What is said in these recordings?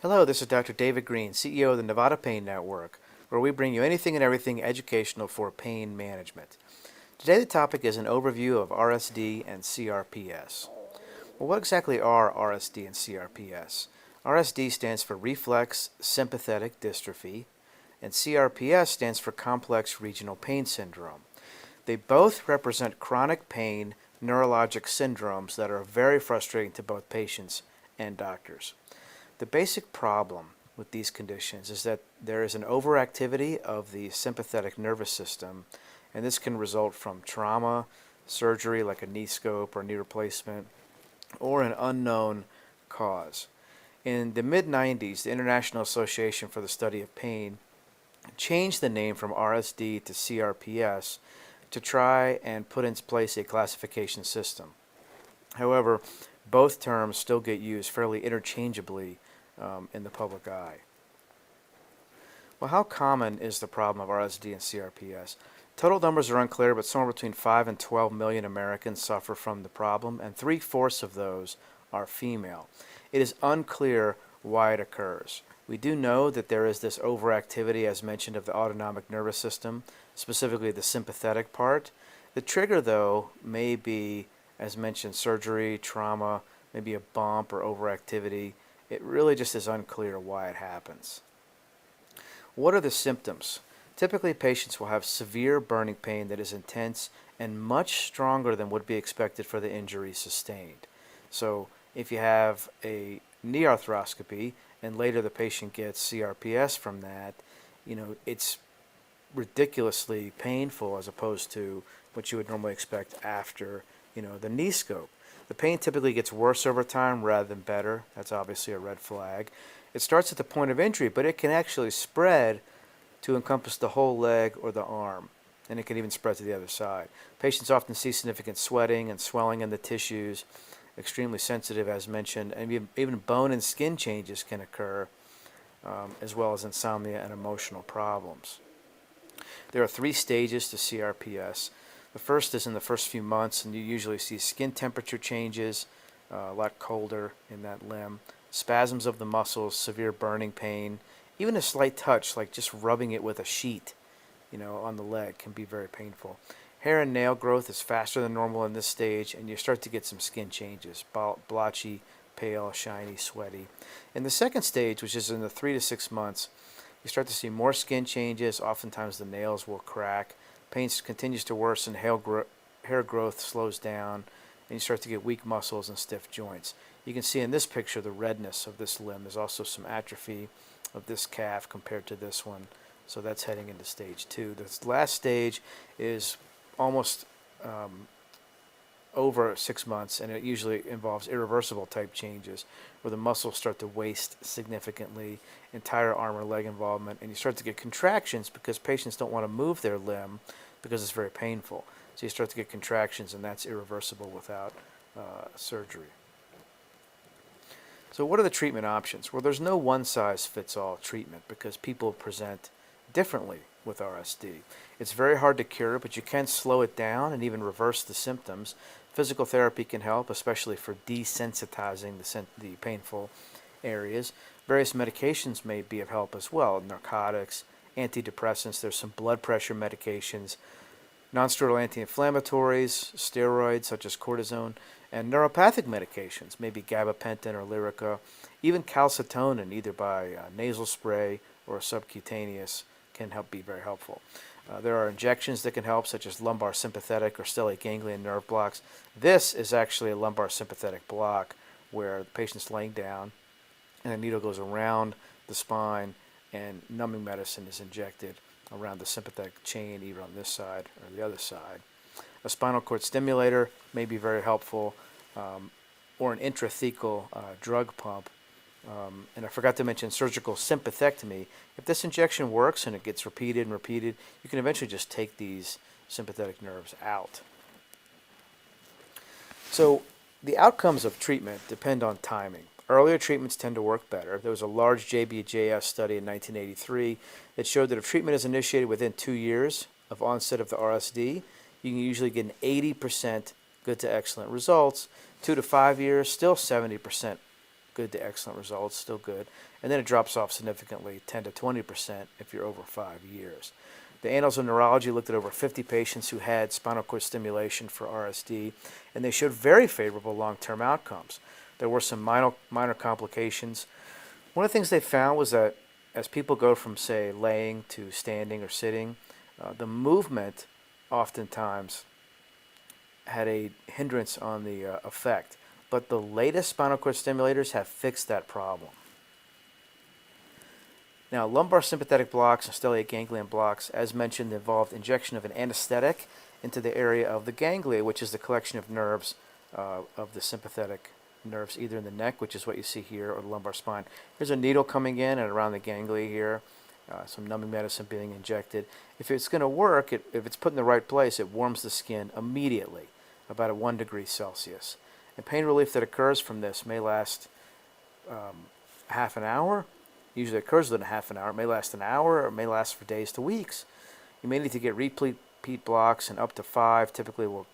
Hello, this is Dr. David Greene, CEO of the Nevada Pain Network, where we bring you anything and everything educational for pain management. Today the topic is an overview of RSD and CRPS. Well, what exactly are RSD and CRPS? RSD stands for Reflex Sympathetic Dystrophy, and CRPS stands for Complex Regional Pain Syndrome. They both represent chronic pain neurologic syndromes that are very frustrating to both patients and doctors. The basic problem with these conditions is that there is an overactivity of the sympathetic nervous system, and this can result from trauma, surgery like a knee scope or knee replacement, or an unknown cause. In the mid-90s, the International Association for the Study of Pain changed the name from RSD to CRPS to try and put in place a classification system. However, both terms still get used fairly interchangeably in the public eye. Well, how common is the problem of RSD and CRPS? Total numbers are unclear, but somewhere between 5 and 12 million Americans suffer from the problem, and 3/4 of those are female. It is unclear why it occurs. We do know that there is this overactivity, as mentioned, of the autonomic nervous system, specifically the sympathetic part. The trigger, though, may be, as mentioned, surgery, trauma, maybe a bump or overactivity. It really just is unclear why it happens. What are the symptoms? Typically, patients will have severe burning pain that is intense and much stronger than would be expected for the injury sustained. So if you have a knee arthroscopy and later the patient gets CRPS from that, it's ridiculously painful as opposed to what you would normally expect after, the knee scope. The pain typically gets worse over time rather than better. That's obviously a red flag. It starts at the point of injury, but it can actually spread to encompass the whole leg or the arm, and it can even spread to the other side. Patients often see significant sweating and swelling in the tissues, extremely sensitive as mentioned, and even bone and skin changes can occur, as well as insomnia and emotional problems. There are 3 stages to CRPS. The first is in the first few months, and you usually see skin temperature changes, a lot colder in that limb, spasms of the muscles, severe burning pain, even a slight touch like just rubbing it with a sheet, on the leg can be very painful. Hair and nail growth is faster than normal in this stage, and you start to get some skin changes, blotchy, pale, shiny, sweaty. In the second stage, which is in the 3 to 6 months, you start to see more skin changes. Oftentimes the nails will crack. Pain continues to worsen, hair growth slows down, and you start to get weak muscles and stiff joints. You can see in this picture the redness of this limb. There's also some atrophy of this calf compared to this one, so that's heading into stage 2. This last stage is almost over 6 months, and it usually involves irreversible type changes where the muscles start to waste significantly, entire arm or leg involvement, and you start to get contractions because patients don't want to move their limb because it's very painful. So you start to get contractions, and that's irreversible without surgery. So what are the treatment options? Well, there's no one-size-fits-all treatment because people present differently with RSD. It's very hard to cure, but you can slow it down and even reverse the symptoms. Physical therapy can help, especially for desensitizing the painful areas. Various medications may be of help as well, narcotics, antidepressants. There's some blood pressure medications, nonsteroidal anti-inflammatories, steroids such as cortisone, and neuropathic medications, maybe gabapentin or Lyrica, even calcitonin, either by nasal spray or subcutaneous, can be very helpful. There are injections that can help, such as lumbar sympathetic or stellate ganglion nerve blocks. This is actually a lumbar sympathetic block where the patient's laying down and the needle goes around the spine and numbing medicine is injected around the sympathetic chain, either on this side or the other side. A spinal cord stimulator may be very helpful, or an intrathecal drug pump. And I forgot to mention surgical sympathectomy. If this injection works and it gets repeated and repeated, you can eventually just take these sympathetic nerves out. So the outcomes of treatment depend on timing. Earlier treatments tend to work better. There was a large JBJS study in 1983 that showed that if treatment is initiated within 2 years of onset of the RSD, you can usually get an 80% good to excellent results. 2 to 5 years, still 70% good to excellent results, still good. And then it drops off significantly, 10 to 20% if you're over 5 years. The Annals of Neurology looked at over 50 patients who had spinal cord stimulation for RSD, and they showed very favorable long-term outcomes. There were some minor complications. One of the things they found was that as people go from, say, laying to standing or sitting, the movement oftentimes had a hindrance on the effect. But the latest spinal cord stimulators have fixed that problem. Now, lumbar sympathetic blocks and stellate ganglion blocks, as mentioned, involved injection of an anesthetic into the area of the ganglia, which is the collection of nerves of the sympathetic nerves, either in the neck, which is what you see here, or the lumbar spine. There's a needle coming in and around the ganglia here, some numbing medicine being injected. If it's going to work, if it's put in the right place, it warms the skin immediately, about at 1 degree Celsius. And pain relief that occurs from this may last half an hour. Usually occurs within a half an hour. It may last an hour, or it may last for days to weeks. You may need to get repeat blocks, and up to 5 typically will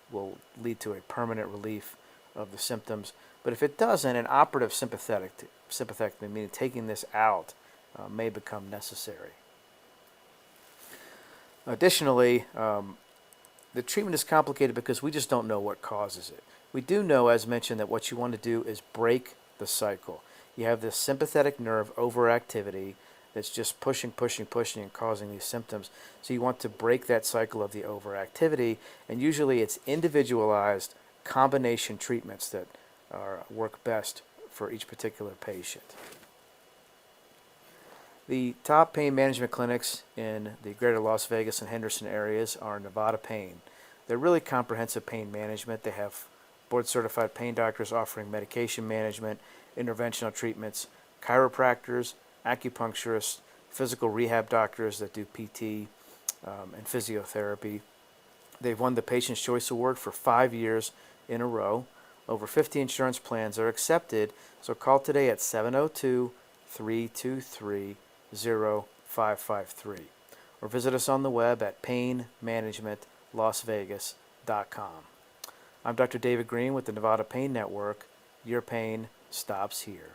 lead to a permanent relief of the symptoms. But if it doesn't, an operative sympathectomy, meaning taking this out, may become necessary. Additionally, the treatment is complicated because we just don't know what causes it. We do know, as mentioned, that what you want to do is break the cycle. You have this sympathetic nerve overactivity that's just pushing and causing these symptoms. So you want to break that cycle of the overactivity, and usually it's individualized combination treatments that work best for each particular patient. The top pain management clinics in the greater Las Vegas and Henderson areas are Nevada Pain. They're really comprehensive pain management. They have board-certified pain doctors offering medication management, interventional treatments, chiropractors, acupuncturists, physical rehab doctors that do PT and physiotherapy. They've won the Patient's Choice Award for 5 years in a row. Over 50 insurance plans are accepted, so call today at 702-323-0553 or visit us on the web at painmanagementlasvegas.com. I'm Dr. David Greene with the Nevada Pain Network. Your pain stops here.